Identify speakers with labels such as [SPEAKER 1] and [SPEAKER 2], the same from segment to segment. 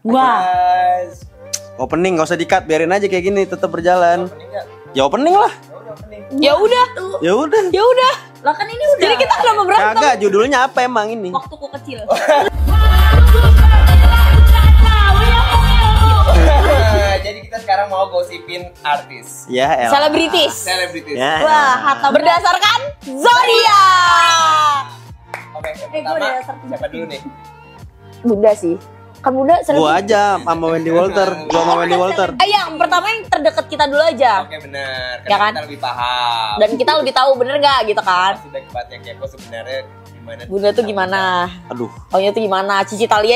[SPEAKER 1] Wah.
[SPEAKER 2] Guys.
[SPEAKER 3] Opening nggak usah di-cut, biarin aja kayak gini tetap berjalan.
[SPEAKER 2] Opening nggak?
[SPEAKER 3] Ya opening lah.
[SPEAKER 1] Ya udah.
[SPEAKER 3] Ya udah.
[SPEAKER 1] Ya udah.
[SPEAKER 4] Lah kan ini udah.
[SPEAKER 1] Jadi kita kenapa berantem?
[SPEAKER 3] Kagak, judulnya apa emang ini?
[SPEAKER 4] Waktuku kecil.
[SPEAKER 2] Jadi kita sekarang mau gosipin artis.
[SPEAKER 3] Ya, El.
[SPEAKER 1] Selebritis.
[SPEAKER 2] Selebritis.
[SPEAKER 3] Ya,
[SPEAKER 1] Wah, harta berdasarkan zodiak.
[SPEAKER 2] Oke, yang
[SPEAKER 4] Gua
[SPEAKER 2] pertama
[SPEAKER 4] udah serti.
[SPEAKER 2] siapa dulu nih?
[SPEAKER 1] Bunda sih. Kan Bunda
[SPEAKER 3] Gua aja sama Wendy Walter. Gua sama Wendy Walter.
[SPEAKER 1] yang pertama yang terdekat kita dulu aja.
[SPEAKER 2] Oke, benar.
[SPEAKER 1] Ya
[SPEAKER 2] Karena
[SPEAKER 1] kan?
[SPEAKER 2] kita lebih paham.
[SPEAKER 1] Dan kita lebih tahu bener nggak gitu kan?
[SPEAKER 2] Pasti udah kebat yang kepo sebenarnya gimana?
[SPEAKER 1] Bunda tuh gimana?
[SPEAKER 3] Aduh,
[SPEAKER 1] Ohnya tuh gimana? Cici Talia,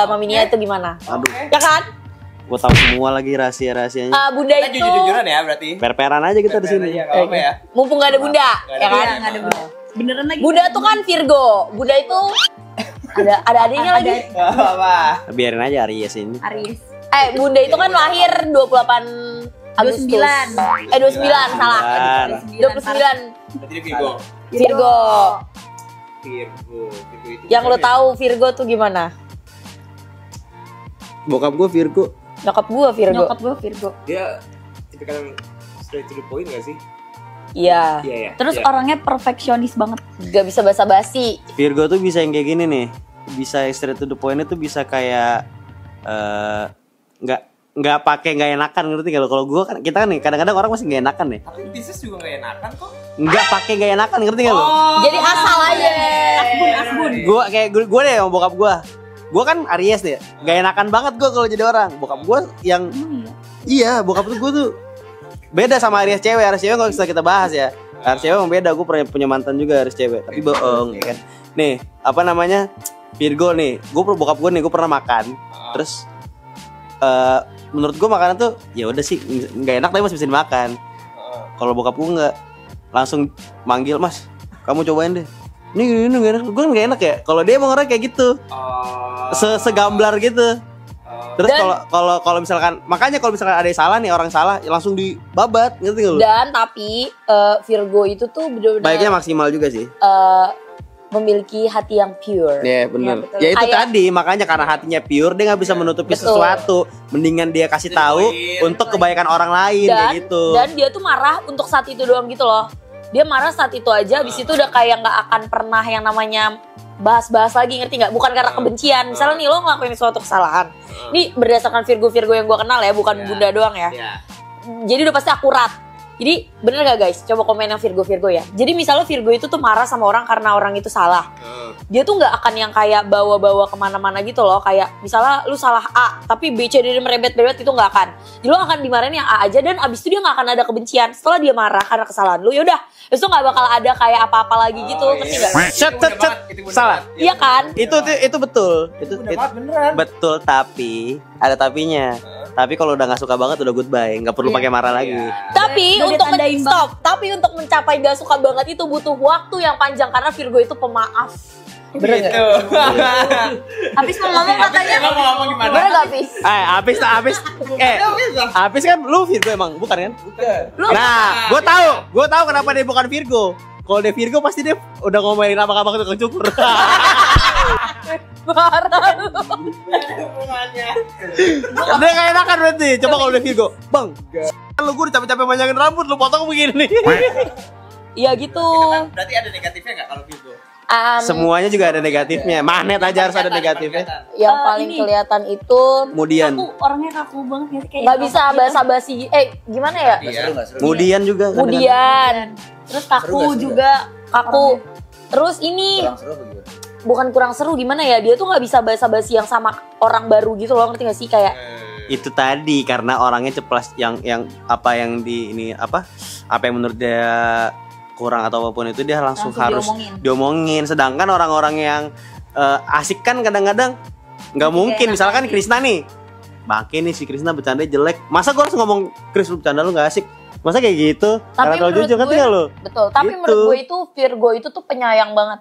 [SPEAKER 1] Mami Nia itu gimana?
[SPEAKER 3] aduh.
[SPEAKER 1] Ya kan?
[SPEAKER 3] Gua tahu semua lagi rahasia-rahasianya.
[SPEAKER 1] Bunda
[SPEAKER 2] Kita
[SPEAKER 1] itu
[SPEAKER 2] jujur-jujuran ya berarti.
[SPEAKER 3] Per-peran aja kita di sini.
[SPEAKER 2] Iya, nggak apa-apa ya.
[SPEAKER 1] mumpung gak ada Bunda,
[SPEAKER 2] Nggak
[SPEAKER 1] ya kan?
[SPEAKER 4] Iya, nggak ada bunda. Beneran lagi.
[SPEAKER 1] Bunda tuh kan Virgo. Bunda itu ada adiknya lagi.
[SPEAKER 2] Nggak apa-apa.
[SPEAKER 3] Biarin aja Aries ini.
[SPEAKER 4] Aries.
[SPEAKER 1] Bunda itu kan lahir 28 Agustus.
[SPEAKER 4] 29.
[SPEAKER 1] 29 salah. 29
[SPEAKER 2] Berarti dia Virgo.
[SPEAKER 1] Virgo.
[SPEAKER 2] Virgo itu.
[SPEAKER 1] Yang lo tahu Virgo tuh gimana?
[SPEAKER 3] Bokap gua Virgo.
[SPEAKER 1] Nyokap gua Virgo.
[SPEAKER 4] Nyokap gue Virgo.
[SPEAKER 2] Dia tipikal yang straight to the point nggak sih?
[SPEAKER 1] Iya.
[SPEAKER 2] Iya ya.
[SPEAKER 4] Terus
[SPEAKER 2] Iya.
[SPEAKER 4] orangnya perfeksionis banget.
[SPEAKER 1] Gak bisa basa-basi.
[SPEAKER 3] Virgo tuh bisa yang kayak gini nih. Bisa straight to the point itu bisa kayak nggak pakai nggak enakan, ngerti gak lo? Kalau gua kan kita kan nih kadang-kadang orang masih nggak enakan nih.
[SPEAKER 2] Tapi Pisces juga nggak enakan kok.
[SPEAKER 3] Nggak pakai nggak enakan, ngerti gak lo?
[SPEAKER 1] Jadi asal aja.
[SPEAKER 4] Asbun.
[SPEAKER 3] Gua kayak gua deh sama bokap gua. Gua kan Aries deh. Nggak enakan banget gua kalau jadi orang. Bokap gua yang iya, bokap tuh gua tuh beda sama Aries cewek. Aries cewek nggak bisa kita bahas ya. Aries cewek emang beda. Gua pernah punya mantan juga Aries cewek, tapi bohong ya kan. Nih, apa namanya? Virgo nih. Bokap gua nih, gua pernah makan. Terus menurut gua makanan tuh ya udah sih nggak enak tapi masih bisa dimakan. Kalau bokap gua nggak, langsung manggil, "Mas, kamu cobain deh. Ini nggak enak." Gua nggak enak ya. Kalau dia emang orang kayak gitu, segamblar gitu. Terus kalau misalkan, makanya kalau misalkan ada yang salah nih, orang salah langsung dibabat, ngerti gak lu?
[SPEAKER 1] Dan tapi Virgo itu tuh benar-benar
[SPEAKER 3] Baiknya maksimal juga sih.
[SPEAKER 1] memiliki hati yang pure.
[SPEAKER 3] Iya benar.
[SPEAKER 4] betul.
[SPEAKER 3] Ya itu
[SPEAKER 1] Kayak-
[SPEAKER 3] tadi, makanya karena hatinya pure dia nggak bisa menutupi
[SPEAKER 1] Betul.
[SPEAKER 3] sesuatu. Mendingan dia kasih tahu untuk kebaikan orang lain kayak gitu.
[SPEAKER 1] Dan dia tuh marah untuk saat itu doang gitu loh. Dia marah saat itu aja, habis itu udah kayak nggak akan pernah yang namanya bahas-bahas lagi, ngerti nggak? Bukan karena kebencian. Misalnya nih lo ngelakuin suatu kesalahan. Ini berdasarkan Virgo yang gue kenal ya, bukan Bunda doang ya.
[SPEAKER 2] Iya.
[SPEAKER 1] Jadi udah pasti akurat. Jadi bener gak guys? Coba komen yang Virgo ya. Jadi misalnya Virgo itu tuh marah sama orang karena orang itu salah. Dia tuh nggak akan yang kayak bawa-bawa kemana-mana gitu loh. Kayak misalnya lu salah A, tapi B, C, D, merebet-rebet itu nggak akan. Jadi lu akan dimarahin yang A aja, dan abis itu dia nggak akan ada kebencian. Setelah dia marah karena kesalahan lu, yaudah. Terus itu nggak bakal ada kayak apa-apa lagi gitu, ngerti nggak?
[SPEAKER 3] Cet, cet, cet. Salah.
[SPEAKER 1] Iya kan?
[SPEAKER 3] Itu betul. Itu
[SPEAKER 2] beneran.
[SPEAKER 3] betul, tapi ada tapinya. Tapi kalau udah nggak suka banget udah goodbye, nggak perlu pakai marah lagi.
[SPEAKER 1] Tapi
[SPEAKER 4] Udah
[SPEAKER 1] untuk
[SPEAKER 4] ditandain
[SPEAKER 1] stop. Tapi untuk mencapai gak suka banget itu butuh waktu yang panjang, karena Virgo itu pemaaf.
[SPEAKER 2] Bener gitu.
[SPEAKER 4] Habis mau ngomong katanya.
[SPEAKER 2] Mau ngomong gimana?
[SPEAKER 1] Bener gak, Fis?
[SPEAKER 3] Apis kan lu Virgo emang, bukan kan?
[SPEAKER 2] Bukan.
[SPEAKER 3] Nah, gue tahu kenapa dia bukan Virgo. Kalau dia Virgo pasti dia udah ngomongin abang-abang tukang cukur.
[SPEAKER 1] Parah lu.
[SPEAKER 3] Dia gak enakan berarti. Coba kalau dia Virgo, "Bang, lu gue udah capek-capek panjangin rambut, lu potong begini."
[SPEAKER 1] Iya gitu.
[SPEAKER 2] Berarti ada negatifnya nggak kalau Virgo?
[SPEAKER 3] Semuanya juga ada negatifnya. Magnet aja harus ada negatifnya.
[SPEAKER 1] Yang paling
[SPEAKER 4] ini.
[SPEAKER 1] kelihatan itu
[SPEAKER 3] Kemudian,
[SPEAKER 4] Orangnya kaku banget ya, kayak
[SPEAKER 1] nggak bisa basa-basi. Gimana ya?
[SPEAKER 2] Iya.
[SPEAKER 3] kemudian juga kan
[SPEAKER 1] Kemudian
[SPEAKER 4] Terus kaku juga.
[SPEAKER 1] kaku. Terus ini bukan kurang seru, gimana ya? Dia tuh nggak bisa basa-basi yang sama orang baru gitu loh, ngerti gak sih? Kayak
[SPEAKER 3] itu tadi karena orangnya ceplas yang apa yang di ini apa yang menurut dia kurang atau apapun itu dia langsung harus diomongin. Sedangkan orang-orang yang asik kan kadang-kadang nggak mungkin. Misalkan Krisna nih, bangke nih si Krisna bercanda jelek, masa gue harus ngomong, "Kris lu bercanda lu nggak asik"? Masa kayak gitu? Karena terlalu jujur, kan tinggal lo.
[SPEAKER 1] betul. Tapi
[SPEAKER 3] Gitu.
[SPEAKER 1] menurut gue itu Virgo itu tuh penyayang banget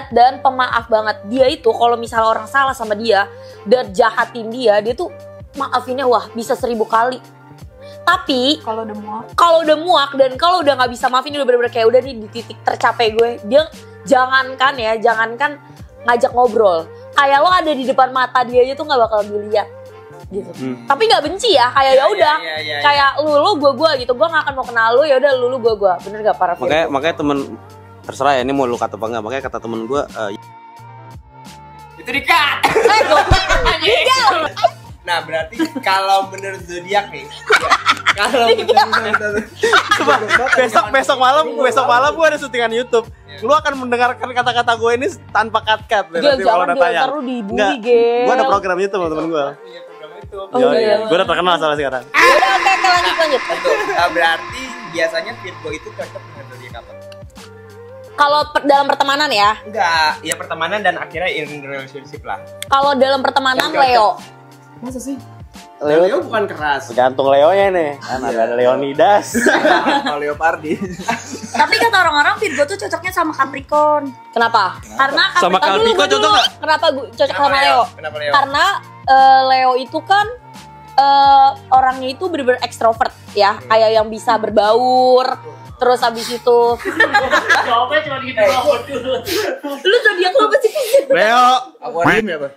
[SPEAKER 1] dan pemaaf banget. Dia itu kalau misalnya orang salah sama dia dan jahatin dia tuh maafinnya wah bisa 1000 kali. Tapi
[SPEAKER 4] Kalau udah muak.
[SPEAKER 1] kalau udah muak dan kalau udah nggak bisa maafin, udah bener-bener kayak udah nih di titik tercapai gue, dia jangankan ngajak ngobrol, kayak lo ada di depan mata dia aja tuh nggak bakal dilihat gitu. Tapi nggak benci ya, kayak ya udah, kayak lu gue gitu, gue nggak akan mau kenal lu, ya udah lu gue, bener gak para Virgo?
[SPEAKER 3] Makanya temen terserah ya ini mau lu kata apa enggak, makanya kata temen gue
[SPEAKER 2] Itu di-cut. Nah, berarti kalau menurut zodiak nih. Kalau menurut
[SPEAKER 3] besok malam gue ada syutingan YouTube. Lu akan mendengarkan kata-kata gue ini tanpa cut-cut.
[SPEAKER 1] Gil, jangan ntar lu dibully, Gil.
[SPEAKER 3] Gue ada program YouTube sama temen gue.
[SPEAKER 2] Iya, program itu.
[SPEAKER 1] iya.
[SPEAKER 3] Gue udah terkenal soalnya sekarang.
[SPEAKER 1] Yaudah, oke, lanjut.
[SPEAKER 2] Nah, berarti biasanya Virgo itu cocok dengan zodiak apa?
[SPEAKER 1] Kalau dalam pertemanan ya?
[SPEAKER 2] Enggak, ya pertemanan dan akhirnya in relationship lah.
[SPEAKER 1] Kalau dalam pertemanan Leo.
[SPEAKER 2] Masa sih? Leo bukan keras.
[SPEAKER 3] Tergantung Leonya nih. Kan ada Leonidas.
[SPEAKER 2] Leo Pardi.
[SPEAKER 4] Tapi kata orang-orang Virgo tuh cocoknya sama Capricorn.
[SPEAKER 1] Kenapa?
[SPEAKER 4] Karena
[SPEAKER 3] Sama
[SPEAKER 1] Tadi dulu,
[SPEAKER 3] Kalpiko cocok nggak?
[SPEAKER 1] Kenapa gue cocok sama Leo?
[SPEAKER 2] Kenapa Leo?
[SPEAKER 1] Karena Leo itu kan orangnya itu bener-bener ekstrovert ya, kayak yang bisa berbaur. Terus habis itu
[SPEAKER 5] Jawabnya cuma gitu doang dulu.
[SPEAKER 1] lu zodiak lu apa sih?
[SPEAKER 3] Leo.
[SPEAKER 2] Aquarium ya, Pak?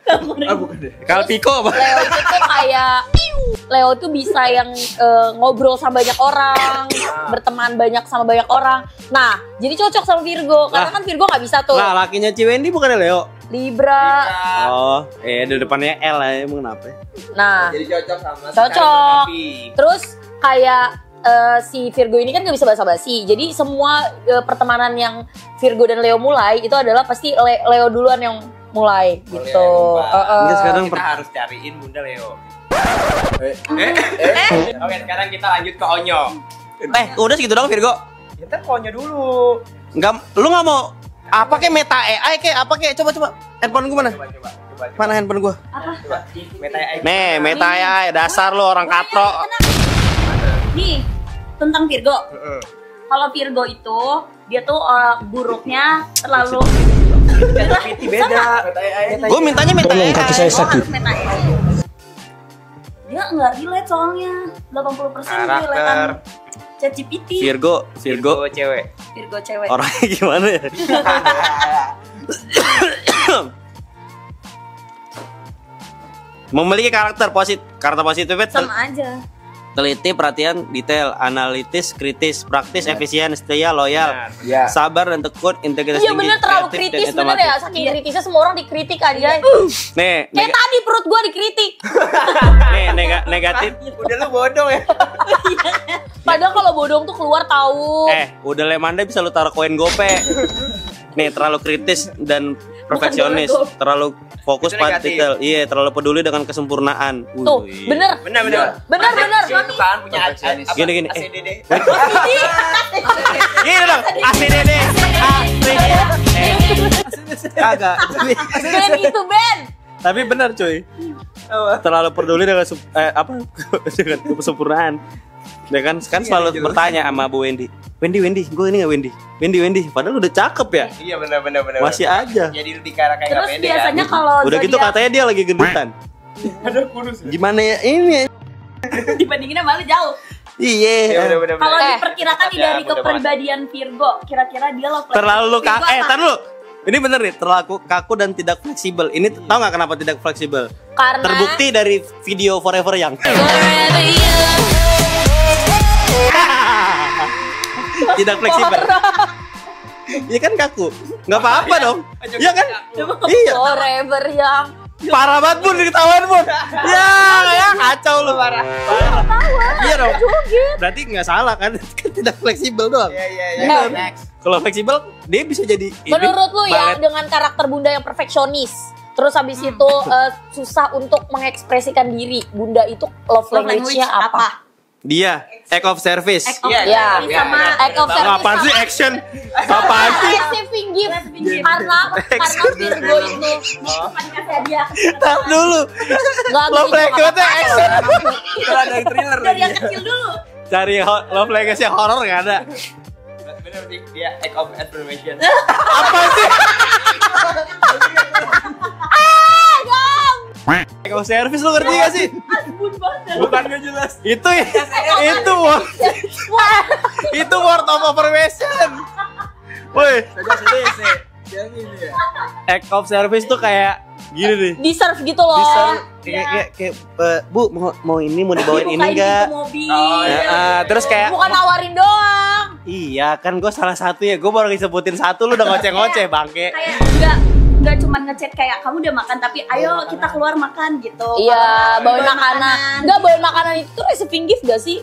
[SPEAKER 2] Ah, bukan deh.
[SPEAKER 3] Kalpiko apa?
[SPEAKER 1] Leo itu tuh kayak Leo tuh bisa yang ngobrol sama banyak orang, berteman sama banyak orang. Nah, jadi cocok sama Virgo karena kan Virgo nggak bisa tuh.
[SPEAKER 3] Lah, lakinya Ciwendi bukannya Leo?
[SPEAKER 1] Libra.
[SPEAKER 3] Oh, di depannya L lah, emang kenapa?
[SPEAKER 1] Nah,
[SPEAKER 2] Jadi cocok sama
[SPEAKER 1] cocok. Terus kayak si Virgo ini kan gak bisa basa-basi. Jadi semua pertemanan yang Virgo dan Leo mulai itu adalah pasti Leo duluan yang mulai gitu.
[SPEAKER 3] Enggak, sekarang
[SPEAKER 2] kita harus cariin Bunda Leo. Oke, sekarang kita lanjut ke Onyo.
[SPEAKER 3] udah segitu dong Virgo.
[SPEAKER 2] Ya ntar ke Onyo dulu.
[SPEAKER 3] Enggak, lu enggak mau apa kayak meta AI kayak apa kayak coba handphone gua mana?
[SPEAKER 2] Coba.
[SPEAKER 3] Mana handphone gua?
[SPEAKER 2] Coba. Meta AI.
[SPEAKER 3] Nih, meta AI dasar lu orang katro.
[SPEAKER 4] Nih, tentang Virgo. Kalau Virgo itu dia tuh buruknya terlalu
[SPEAKER 2] ChatGPT beda. Meta AI.
[SPEAKER 3] Gua mintanya meta AI.
[SPEAKER 4] harus meta AI. Dia nggak relate soalnya 80%
[SPEAKER 2] Karakter.
[SPEAKER 4] relatean ChatGPT.
[SPEAKER 3] Virgo
[SPEAKER 2] cewek.
[SPEAKER 4] Virgo cewek.
[SPEAKER 3] orangnya gimana ya? Memiliki karakter positif
[SPEAKER 4] Sama aja.
[SPEAKER 3] teliti, perhatian, detail, analitis, kritis, praktis, efisien, setia, loyal,
[SPEAKER 2] Iya.
[SPEAKER 3] sabar dan tekun, integritas
[SPEAKER 1] Iya
[SPEAKER 3] tinggi,
[SPEAKER 1] bener, terlalu
[SPEAKER 3] kreatif, dan
[SPEAKER 1] kritis bener
[SPEAKER 3] otomatis.
[SPEAKER 1] ya. Saking kritisnya semua orang dikritik aja.
[SPEAKER 3] Nih,
[SPEAKER 1] Kayak tadi perut gue dikritik.
[SPEAKER 3] negatif.
[SPEAKER 2] Udah lu bodoh ya.
[SPEAKER 1] Padahal kalau bodong tuh keluar tahu.
[SPEAKER 3] Udah lemanda bisa lu taruh koin gope. Nih, terlalu kritis dan perfeksionis, terlalu fokus
[SPEAKER 2] Itu
[SPEAKER 3] pada
[SPEAKER 2] negatif.
[SPEAKER 3] detail. Iya, terlalu peduli dengan kesempurnaan.
[SPEAKER 1] Tuh,
[SPEAKER 3] Wih.
[SPEAKER 1] bener.
[SPEAKER 2] Benar. Itu kan punya
[SPEAKER 3] Gini.
[SPEAKER 2] ACDD.
[SPEAKER 3] Gini dong, ACDD. Kagak.
[SPEAKER 1] Ben itu Ben.
[SPEAKER 3] Tapi benar cuy. Terlalu peduli dengan dengan kesempurnaan. Dia kan selalu bertanya sama Bu Wendy. Wendy, gue ini nggak Wendy. Padahal udah cakep ya.
[SPEAKER 2] Iya benar.
[SPEAKER 3] Masih aja.
[SPEAKER 2] Jadi lebih kayak nggak
[SPEAKER 4] Terus
[SPEAKER 2] pede
[SPEAKER 4] biasanya
[SPEAKER 2] kan.
[SPEAKER 4] kalau
[SPEAKER 3] Udah gitu katanya dia lagi gendutan.
[SPEAKER 2] Ada kurus.
[SPEAKER 3] Gimana ya ini?
[SPEAKER 4] dibandinginnya malah jauh.
[SPEAKER 3] Iya.
[SPEAKER 2] Benar.
[SPEAKER 4] Kalau diperkirakan nih
[SPEAKER 2] Ya,
[SPEAKER 4] dari
[SPEAKER 2] mudah
[SPEAKER 4] kepribadian Virgo, kira-kira dia lo
[SPEAKER 3] Terlalu
[SPEAKER 4] Virgo apa?
[SPEAKER 3] tar dulu. Ini bener nih, terlalu kaku dan tidak fleksibel. Ini tau nggak kenapa tidak fleksibel?
[SPEAKER 1] Karena
[SPEAKER 3] Terbukti dari video Forever Young. Tidak fleksibel. Iya kan kaku. Nggak apa-apa dong. Iya kan? Iya.
[SPEAKER 1] forever yang
[SPEAKER 3] Parah banget Bun, diketawain Bun. Ya kacau lu. Parah. Iya dong. Berarti nggak salah kan? Kan tidak fleksibel doang.
[SPEAKER 2] Iya. Next.
[SPEAKER 3] Kalau fleksibel, dia bisa jadi.
[SPEAKER 1] menurut lu ya
[SPEAKER 3] balet.
[SPEAKER 1] dengan karakter Bunda yang perfeksionis. Terus habis itu susah untuk mengekspresikan diri. Bunda itu love language-nya apa?
[SPEAKER 3] Dia act of service.
[SPEAKER 1] Iya.
[SPEAKER 4] Sama
[SPEAKER 1] Act of service
[SPEAKER 3] Apaan sih
[SPEAKER 1] sama
[SPEAKER 3] action? Apaan sih?
[SPEAKER 1] receiving gift. Karena Virgo itu
[SPEAKER 4] kasih hadiah
[SPEAKER 3] Tar dulu.
[SPEAKER 1] nggak
[SPEAKER 3] Love
[SPEAKER 1] gitu
[SPEAKER 3] language-nya action.
[SPEAKER 2] Kalau ada yang thriller
[SPEAKER 4] dari yang kecil dulu.
[SPEAKER 3] Cari love language yang horor nggak ada.
[SPEAKER 2] Bener sih, dia act of affirmation.
[SPEAKER 3] Apa sih? Act of service lu ngerti gak sih?
[SPEAKER 2] Bukan gak jelas.
[SPEAKER 3] Itu word of affirmation. Woi, Act of service tuh kayak gini nih.
[SPEAKER 1] Deserve gitu loh.
[SPEAKER 3] Bisa kayak Bu mau ini mau dibawain ini enggak?
[SPEAKER 4] Mobil.
[SPEAKER 3] Terus kayak
[SPEAKER 1] Bukan nawarin doang.
[SPEAKER 3] iya kan gue salah satu ya, gue baru disebutin satu lu udah ngoceh-ngoceh bangke.
[SPEAKER 4] Kayak enggak cuma ngechat kayak kamu udah makan tapi ayo kita keluar makan gitu.
[SPEAKER 1] Iya, bawain makanan. Enggak, bawain makanan itu tuh receiving gift gak sih?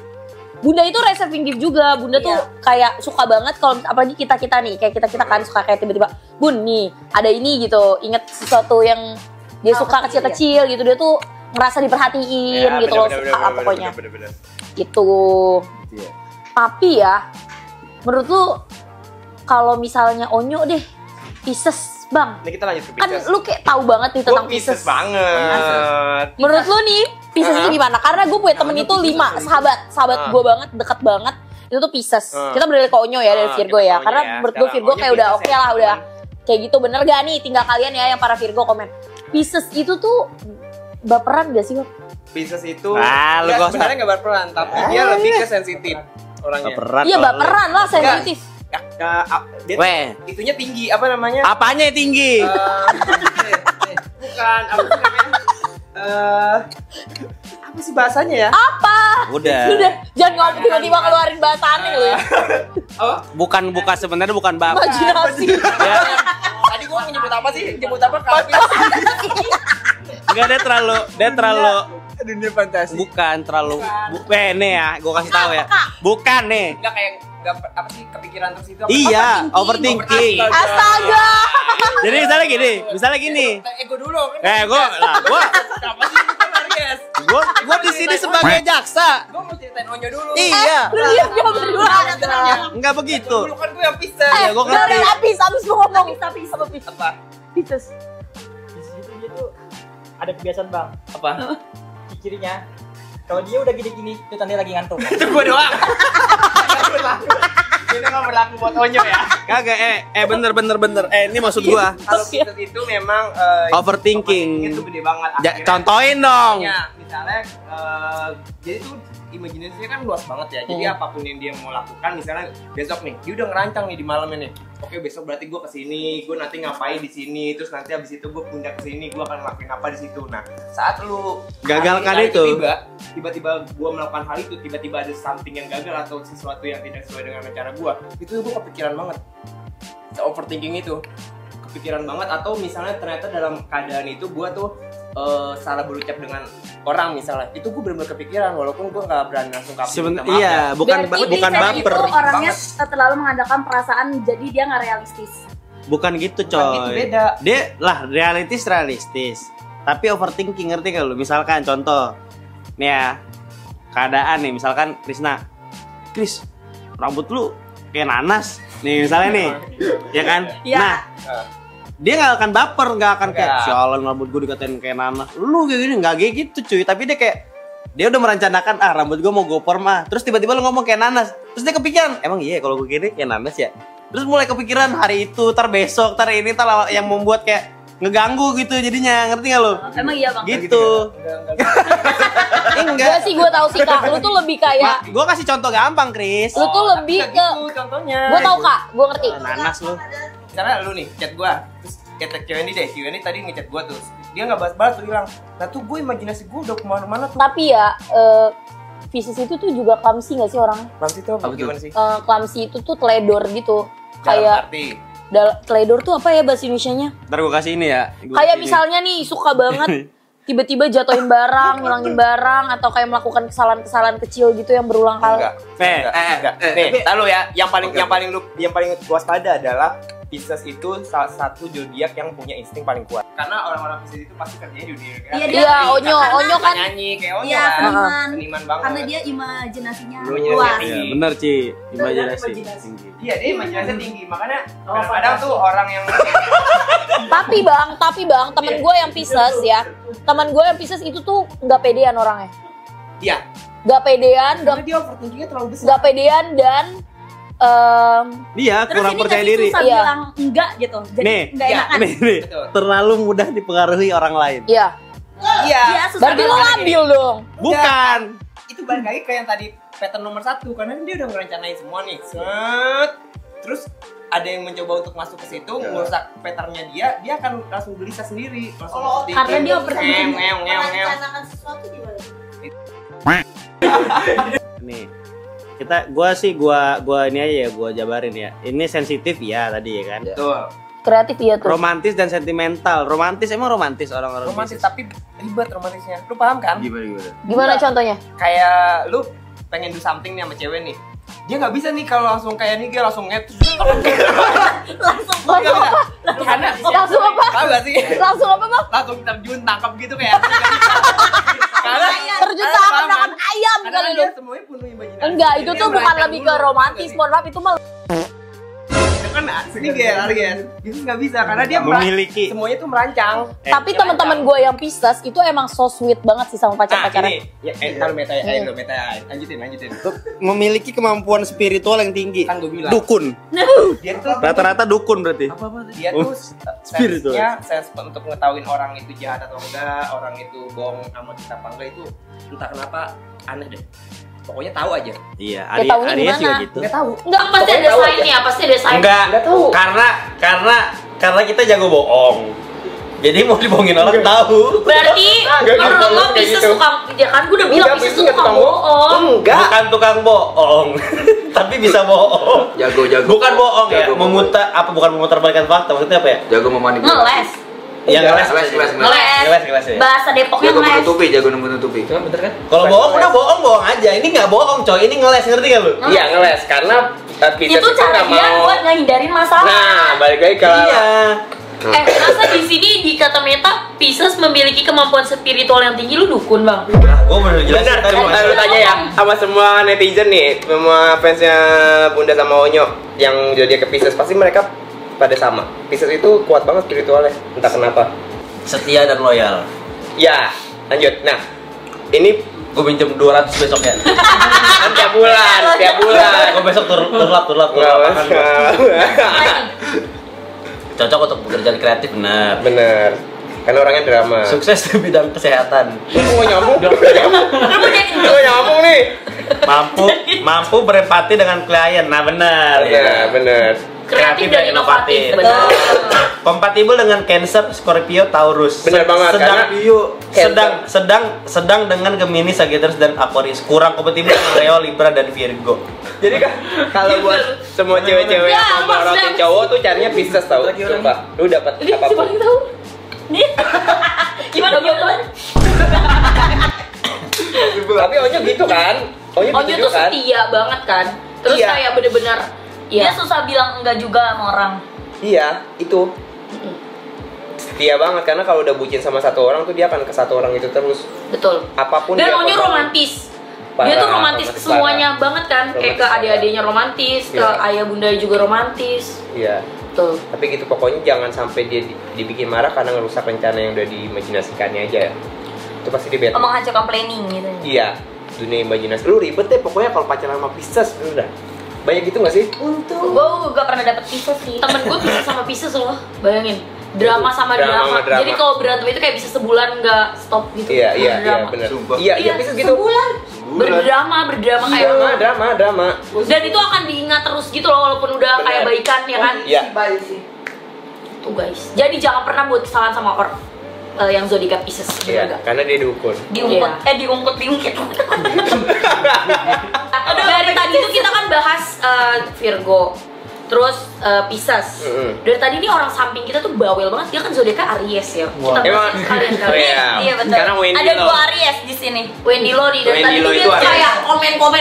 [SPEAKER 1] Bunda itu receiving gift juga. Bunda tuh kayak suka banget kalau apalagi kita nih, kayak kita kan suka kayak tiba-tiba, "Bun, nih, ada ini" gitu. Ingat sesuatu yang dia suka kecil-kecil gitu. Dia tuh ngerasa diperhatiin gitu loh, suka lah pokoknya. Gitu. Tapi ya, menurut lu kalau misalnya Onyo deh, Pisces, Bang.
[SPEAKER 2] Ini kita lanjut ke
[SPEAKER 1] Kan
[SPEAKER 2] Pisces.
[SPEAKER 1] lu kayak tahu banget nih tentang
[SPEAKER 2] Gue Pisces
[SPEAKER 1] Pisces.
[SPEAKER 2] banget.
[SPEAKER 1] Menurut lu nih, Pisces itu gimana? Karena gue punya temen itu 5 sahabat gue banget, deket banget. Itu tuh Pisces. Kita beralih ke Onyo ya dari Virgo
[SPEAKER 2] kita
[SPEAKER 1] ya.
[SPEAKER 2] ke
[SPEAKER 1] Karena
[SPEAKER 2] Onyo ya.
[SPEAKER 1] menurut gue
[SPEAKER 2] Sekarang
[SPEAKER 1] Virgo
[SPEAKER 2] Onyo
[SPEAKER 1] kayak udah
[SPEAKER 2] Pisces
[SPEAKER 1] oke
[SPEAKER 2] ya.
[SPEAKER 1] lah, udah kayak gitu. Bener gak nih? Tinggal kalian ya yang para Virgo komen. Pisces itu tuh baperan gak sih, Bang?
[SPEAKER 2] Pisces itu
[SPEAKER 3] Lu
[SPEAKER 2] nggak,
[SPEAKER 3] gak usah.
[SPEAKER 2] sebenarnya nggak berperan, tapi dia lebih ke sensitif orangnya.
[SPEAKER 3] Berat.
[SPEAKER 1] Iya baperan lah, sensitif.
[SPEAKER 2] Dia
[SPEAKER 3] Weh,
[SPEAKER 2] itunya tinggi, apa namanya?
[SPEAKER 3] apanya yang tinggi?
[SPEAKER 2] Bukan, apa sih namanya? Apa sih bahasanya ya?
[SPEAKER 1] Apa?
[SPEAKER 3] Udah.
[SPEAKER 1] Udah, jangan ngomong tiba-tiba keluarin bahasa aneh lu ya.
[SPEAKER 2] Apa?
[SPEAKER 3] Bukan sebenarnya bukan baper.
[SPEAKER 1] Imajinasi.
[SPEAKER 3] Ya,
[SPEAKER 2] Tadi gua nyebut apa sih? Nyebut apa? Kapil.
[SPEAKER 3] enggak dia terlalu
[SPEAKER 2] Dunia fantasi.
[SPEAKER 3] bukan terlalu nih ya, gua kasih tahu ya. Bukan nih.
[SPEAKER 2] Enggak kayak enggak apa sih kepikiran terus itu?
[SPEAKER 3] Iya, overthinking.
[SPEAKER 1] Astaga.
[SPEAKER 3] Jadi misalnya gini.
[SPEAKER 2] Ego dulu kan.
[SPEAKER 3] Gua
[SPEAKER 2] Apa sih itu Aries?
[SPEAKER 3] gua di sini sebagai jaksa.
[SPEAKER 2] Gua mau ceritain Onyo dulu.
[SPEAKER 3] Iya.
[SPEAKER 1] Lu diam berdua.
[SPEAKER 3] Enggak begitu.
[SPEAKER 2] Dulu kan gue yang Pisces.
[SPEAKER 3] Ya, gua ngerti.
[SPEAKER 1] Dari habis lu ngomong. Habis
[SPEAKER 2] Apa?
[SPEAKER 1] Pisces.
[SPEAKER 5] Di situ dia tuh ada kebiasaan bang.
[SPEAKER 2] Apa?
[SPEAKER 5] Cirinya kalau dia udah gini-gini itu tanda lagi ngantuk.
[SPEAKER 2] Itu gua doang. Ini nggak berlaku buat Onyo ya.
[SPEAKER 3] Kagak bener. Ini maksud gua.
[SPEAKER 2] Kalau Pisces itu memang
[SPEAKER 3] Overthinking.
[SPEAKER 2] itu gede banget. Akhirnya-
[SPEAKER 3] Contohin dong.
[SPEAKER 2] Ya, misalnya jadi tuh imajinasinya kan luas banget ya. Jadi apapun yang dia mau lakukan, misalnya besok nih, dia udah ngerancang nih di malamnya nih. Oke, besok berarti gue kesini, gue nanti ngapain di sini, terus nanti abis itu gue pindah ke sini, gue akan ngelakuin apa di situ. Nah, saat lu
[SPEAKER 3] Gagalkan
[SPEAKER 2] hari
[SPEAKER 3] itu.
[SPEAKER 2] tiba-tiba gue melakukan hal itu, tiba-tiba ada something yang gagal atau sesuatu yang tidak sesuai dengan rencana gue, itu gue kepikiran banget. Overthinking itu kepikiran banget, atau misalnya ternyata dalam keadaan itu gue tuh salah berucap dengan orang misalnya, itu gue benar-benar kepikiran walaupun gue nggak berani langsung minta maaf
[SPEAKER 3] Iya,
[SPEAKER 2] ya.
[SPEAKER 3] bukan
[SPEAKER 4] Berarti
[SPEAKER 3] bukan
[SPEAKER 4] Pisces
[SPEAKER 3] baper.
[SPEAKER 4] itu orangnya
[SPEAKER 2] Banget.
[SPEAKER 4] terlalu mengandalkan perasaan jadi dia nggak realistis.
[SPEAKER 3] Bukan gitu,
[SPEAKER 2] Bukan gitu,
[SPEAKER 3] coy.
[SPEAKER 2] beda.
[SPEAKER 3] Dia lah realistis. Tapi overthinking, ngerti gak lu? Misalkan contoh. Nih ya. Keadaan nih, misalkan Kris, rambut lu kayak nanas. Nih misalnya nih. Ya kan?
[SPEAKER 4] Iya.
[SPEAKER 3] Nah, dia gak akan baper, gak akan kayak
[SPEAKER 2] Enggak.
[SPEAKER 3] sialan rambut gue dikatain kayak nanas. Lu kayak gini, gak kayak gitu cuy. Tapi dia kayak dia udah merencanakan rambut gue mau gue perm terus tiba-tiba lu ngomong kayak nanas. Terus dia kepikiran, emang iya kalau gue gini kayak nanas ya. Terus mulai kepikiran hari itu, besok, ini yang membuat kayak ngeganggu gitu jadinya, ngerti gak lu?
[SPEAKER 4] Emang iya bang.
[SPEAKER 3] Gitu.
[SPEAKER 1] Enggak
[SPEAKER 3] Enggak.
[SPEAKER 1] sih, gue tahu sih Kak. Lu tuh lebih kayak
[SPEAKER 3] Gue kasih contoh gampang, Kris.
[SPEAKER 1] lu tuh lebih ke
[SPEAKER 2] gitu contohnya.
[SPEAKER 1] gue tahu Kak, gue ngerti.
[SPEAKER 3] Nanas lu.
[SPEAKER 2] Misalnya lu nih chat gue, terus kayak Q&A tadi ngechat gue terus dia nggak balas tuh bilang, nah tuh gue imajinasi gue udah kemana-mana tuh.
[SPEAKER 1] Tapi ya Pisces itu tuh juga clumsy gak sih orangnya?
[SPEAKER 2] Nanti tuh apa gimana sih?
[SPEAKER 1] Clumsy itu tuh teledor gitu.
[SPEAKER 2] Dalam
[SPEAKER 1] Kayak
[SPEAKER 2] arti
[SPEAKER 1] teledor tuh apa ya bahasa Indonesianya?
[SPEAKER 3] Ntar gue kasih ini ya.
[SPEAKER 1] Kayak misalnya nih suka banget tiba-tiba jatuhin barang, ngilangin barang, atau kayak melakukan kesalahan-kesalahan kecil gitu yang berulang kali.
[SPEAKER 2] enggak. Nih, lalu ya, yang paling waspada adalah Pisces itu salah satu zodiak yang punya insting paling kuat. Karena orang-orang Pisces itu pasti kerjanya di dunia kreatif.
[SPEAKER 1] Iya, Onyo kan.
[SPEAKER 2] Nyanyi kayak Onyo
[SPEAKER 4] Iya,
[SPEAKER 2] kan.
[SPEAKER 4] seniman.
[SPEAKER 2] Seniman banget.
[SPEAKER 4] Karena dia imajinasinya
[SPEAKER 2] Imajinasi
[SPEAKER 4] luas.
[SPEAKER 2] tinggi.
[SPEAKER 3] Iya, bener Ci, imajinasi tinggi.
[SPEAKER 2] Iya, dia imajinasinya tinggi. Makanya kadang-kadang tuh orang yang
[SPEAKER 1] Tapi bang, temen gue yang Pisces ya, temen gue yang Pisces itu tuh nggak pedean orangnya,
[SPEAKER 2] iya,
[SPEAKER 1] nggak pedean,
[SPEAKER 2] karena dia overthinkingnya terlalu besar.
[SPEAKER 1] nggak pedean dan
[SPEAKER 3] Iya,
[SPEAKER 4] Terus
[SPEAKER 3] kurang
[SPEAKER 4] ini
[SPEAKER 3] percaya
[SPEAKER 4] tadi
[SPEAKER 3] diri.
[SPEAKER 4] susah
[SPEAKER 1] Iya.
[SPEAKER 4] bilang enggak gitu. Jadi
[SPEAKER 3] Nih,
[SPEAKER 4] enggak
[SPEAKER 2] iya,
[SPEAKER 4] enakan.
[SPEAKER 3] Nih,
[SPEAKER 2] Betul.
[SPEAKER 3] terlalu mudah dipengaruhi orang lain.
[SPEAKER 1] ya,
[SPEAKER 2] Iya.
[SPEAKER 4] Iya, susah
[SPEAKER 1] berarti lo
[SPEAKER 4] bilang.
[SPEAKER 1] ngambil dong.
[SPEAKER 3] Bukan.
[SPEAKER 2] Itu balik lagi ke yang tadi pattern nomor 1, karena dia udah merencanain semua nih. Set. terus ada yang mencoba untuk masuk ke situ, merusak patternnya dia akan langsung gelisah sendiri, langsung
[SPEAKER 1] karena dia overthinking.
[SPEAKER 4] merencanakan sesuatu gimana?
[SPEAKER 3] Nih. Gua ini aja ya, gua jabarin ya. Ini sensitif ya tadi ya kan.
[SPEAKER 2] Betul.
[SPEAKER 1] Kreatif iya tuh.
[SPEAKER 3] Romantis dan sentimental. Emang romantis orang-orang
[SPEAKER 2] Romantis
[SPEAKER 3] Pisces.
[SPEAKER 2] tapi ribet romantisnya. Lu paham kan?
[SPEAKER 1] Gimana contohnya?
[SPEAKER 2] Kayak lu pengen do something nih sama cewek nih. Dia nggak bisa nih kalau langsung kayak nih, dia langsung
[SPEAKER 1] Langsung apa?
[SPEAKER 2] Karena
[SPEAKER 1] Langsung apa?
[SPEAKER 2] tahu gak sih?
[SPEAKER 1] Langsung apa bang?
[SPEAKER 2] Langsung terjun tangkap gitu kayak. Karena
[SPEAKER 1] Terjun tangan makan ayam
[SPEAKER 2] karena
[SPEAKER 1] kali
[SPEAKER 2] dia
[SPEAKER 1] itu.
[SPEAKER 2] semuanya penuh imajinasi.
[SPEAKER 1] Enggak, itu
[SPEAKER 2] Dia
[SPEAKER 1] tuh bukan
[SPEAKER 2] merancang
[SPEAKER 1] lebih
[SPEAKER 2] dulu,
[SPEAKER 1] ke romantis.
[SPEAKER 2] paham
[SPEAKER 1] Mohon maaf itu mah.
[SPEAKER 2] nggak sih? Kan ini Aries, itu nggak bisa karena dia
[SPEAKER 3] Memiliki.
[SPEAKER 2] semuanya tuh merancang.
[SPEAKER 1] Tapi teman-teman gue yang Pisces itu emang so sweet banget sih sama pacar-pacaran.
[SPEAKER 2] Ya, taruh meta ya, lanjutin.
[SPEAKER 3] Memiliki kemampuan spiritual yang tinggi.
[SPEAKER 2] Kan gue bilang.
[SPEAKER 3] Dukun.
[SPEAKER 2] Dia tuh
[SPEAKER 3] Rata-rata dukun berarti.
[SPEAKER 2] dia tuh
[SPEAKER 3] spiritual.
[SPEAKER 2] sense untuk ngetahuin orang itu jahat atau enggak, orang itu bohong sama kita apa enggak itu entah kenapa aneh deh. Pokoknya tahu aja.
[SPEAKER 3] Iya,
[SPEAKER 1] Ya, taunya
[SPEAKER 3] Aries juga
[SPEAKER 1] gimana?
[SPEAKER 3] gitu.
[SPEAKER 2] Enggak tahu.
[SPEAKER 1] Enggak, pasti ada
[SPEAKER 2] Tahu aja.
[SPEAKER 1] sign-nya, pasti ada sign.
[SPEAKER 3] Enggak
[SPEAKER 2] tahu.
[SPEAKER 3] Karena kita jago bohong. Jadi mau dibohongin orang tahu.
[SPEAKER 1] Berarti
[SPEAKER 2] Enggak gitu,
[SPEAKER 1] menurut lo
[SPEAKER 2] kayak
[SPEAKER 1] Pisces
[SPEAKER 2] gitu.
[SPEAKER 1] tukang, ya kan gue udah bilang
[SPEAKER 2] Enggak,
[SPEAKER 1] Pisces
[SPEAKER 2] Pisces
[SPEAKER 1] tuh tukang bohong.
[SPEAKER 2] Enggak.
[SPEAKER 3] Bukan tukang bohong, tapi bisa bohong.
[SPEAKER 6] Jago.
[SPEAKER 3] Bukan bohong ya,
[SPEAKER 6] Jago
[SPEAKER 3] bukan memutarbalikkan fakta. Maksudnya apa ya?
[SPEAKER 6] Jago memanipulasi.
[SPEAKER 1] Ngeles.
[SPEAKER 3] Yang ngeles.
[SPEAKER 1] Ngeles.
[SPEAKER 3] Ya.
[SPEAKER 1] Bahasa Depoknya
[SPEAKER 6] Jago
[SPEAKER 1] ngeles.
[SPEAKER 6] menutupi, jago menutupi.
[SPEAKER 2] Bener kan?
[SPEAKER 3] Kalau bohong udah bohong aja. Ini nggak bohong coy, ini ngeles, ngerti gak lu?
[SPEAKER 2] Iya ngeles karena Pisces
[SPEAKER 1] Itu cara
[SPEAKER 2] nggak
[SPEAKER 1] dia
[SPEAKER 2] mau.
[SPEAKER 1] buat ngehindarin masalah.
[SPEAKER 2] Nah, balik lagi ke
[SPEAKER 3] Iya.
[SPEAKER 1] Masa di sini di kata Meta Pisces memiliki kemampuan spiritual yang tinggi, lu dukun bang?
[SPEAKER 3] Gue bener jelas.
[SPEAKER 2] Benar, lu tanya ya sama semua netizen nih, semua fansnya Bunda sama Onyo yang jadi ke Pisces pasti mereka pada sama. Pisces itu kuat banget spiritualnya, entah kenapa.
[SPEAKER 3] Setia dan loyal.
[SPEAKER 2] Ya, lanjut. Nah, ini
[SPEAKER 3] Gue pinjam 200 besok ya.
[SPEAKER 2] kan tiap bulan.
[SPEAKER 3] Gue besok turlap
[SPEAKER 2] Nggak
[SPEAKER 3] makan.
[SPEAKER 2] masalah.
[SPEAKER 3] Cocok untuk pekerjaan kreatif, benar.
[SPEAKER 2] Bener, karena orangnya drama.
[SPEAKER 3] Sukses di bidang kesehatan.
[SPEAKER 2] Lu mau nyambung? Lu nyambung nih.
[SPEAKER 3] Mampu berempati dengan klien. Nah, benar.
[SPEAKER 2] Ya, bener.
[SPEAKER 1] Kreatif dan inovatif. Betul.
[SPEAKER 3] Kompatibel dengan Cancer, Scorpio, Taurus.
[SPEAKER 2] Benar banget, karena
[SPEAKER 3] sedang dengan Gemini, Sagittarius dan Aquarius. Kurang kompatibel dengan Leo, Libra dan Virgo.
[SPEAKER 2] Jadi kan kalau buat semua cewek-cewek
[SPEAKER 1] Ya,
[SPEAKER 2] yang mau
[SPEAKER 1] maksudnya-
[SPEAKER 2] cowok tuh carinya Pisces tau. Sumpah, lu dapat
[SPEAKER 1] Ini cuma
[SPEAKER 2] apapun.
[SPEAKER 1] tahu. Nih. Gimana?
[SPEAKER 2] Tapi Onyo gitu kan? Onyo
[SPEAKER 1] Onyo
[SPEAKER 2] gitu
[SPEAKER 1] tuh
[SPEAKER 2] kan?
[SPEAKER 1] setia banget kan. Terus
[SPEAKER 2] Iya.
[SPEAKER 1] kayak bener-bener
[SPEAKER 4] Dia
[SPEAKER 1] ya.
[SPEAKER 4] susah bilang enggak juga sama orang.
[SPEAKER 2] Iya, itu. Setia banget karena kalau udah bucin sama satu orang tuh dia akan ke satu orang itu terus.
[SPEAKER 1] Betul.
[SPEAKER 2] Apapun
[SPEAKER 1] Dan
[SPEAKER 2] dia
[SPEAKER 1] Onyo
[SPEAKER 2] korbanin.
[SPEAKER 1] romantis. Dia
[SPEAKER 2] Parah,
[SPEAKER 1] tuh romantis ke
[SPEAKER 2] romantis
[SPEAKER 1] semuanya banget kan. Kayak ke
[SPEAKER 2] Romantis parah.
[SPEAKER 1] adik-adiknya romantis, ke
[SPEAKER 2] Iya.
[SPEAKER 1] ayah bunda juga romantis.
[SPEAKER 2] Iya.
[SPEAKER 1] Betul.
[SPEAKER 2] Tapi gitu pokoknya jangan sampai dia dibikin marah karena ngerusak rencana yang udah diimajinasikannya aja. Itu pasti dia bete.
[SPEAKER 4] Menghancurkan planning gitu.
[SPEAKER 2] Iya, dunia imajinasi. Lu ribet deh pokoknya kalau pacaran sama Pisces udah. Banyak gitu gak sih?
[SPEAKER 4] Gue gak pernah dapet Pisces sih.
[SPEAKER 1] Temen gue Pisces sama Pisces loh. Bayangin. Drama sama
[SPEAKER 2] Drama
[SPEAKER 1] drama.
[SPEAKER 2] sama drama.
[SPEAKER 1] Jadi kalau berantem itu kayak bisa sebulan nggak stop gitu.
[SPEAKER 2] Iya,
[SPEAKER 1] Berdrama.
[SPEAKER 2] benar.
[SPEAKER 6] Sumpah.
[SPEAKER 2] Iya, Pisces gitu.
[SPEAKER 1] Berdrama kayak
[SPEAKER 2] Drama.
[SPEAKER 1] dan itu akan diingat terus gitu loh walaupun udah
[SPEAKER 2] Bener.
[SPEAKER 1] kayak baikan ya kan.
[SPEAKER 2] Iya.
[SPEAKER 1] Tuh guys. Jadi jangan pernah buat kesalahan sama orang yang zodiak Pisces.
[SPEAKER 2] Iya,
[SPEAKER 1] Bener gak?
[SPEAKER 2] karena dia dukun.
[SPEAKER 4] Diungkut,
[SPEAKER 1] Iya.
[SPEAKER 4] diungkit.
[SPEAKER 1] Aduh, dari tadi tuh kita kan bahas Virgo, terus Pisces. Dari tadi nih orang samping kita tuh bawel banget. Dia kan zodiaknya Aries ya. Kita
[SPEAKER 2] Emang?
[SPEAKER 1] bahas sekalian kali.
[SPEAKER 2] Iya.
[SPEAKER 4] Iya betul.
[SPEAKER 2] Sekarang Wendy
[SPEAKER 4] Ada
[SPEAKER 2] loh.
[SPEAKER 4] 2 Aries di sini.
[SPEAKER 1] Wendy Lo nih dari tadi
[SPEAKER 2] Wendy Lo
[SPEAKER 1] tuh dia
[SPEAKER 2] itu Aries.
[SPEAKER 1] kayak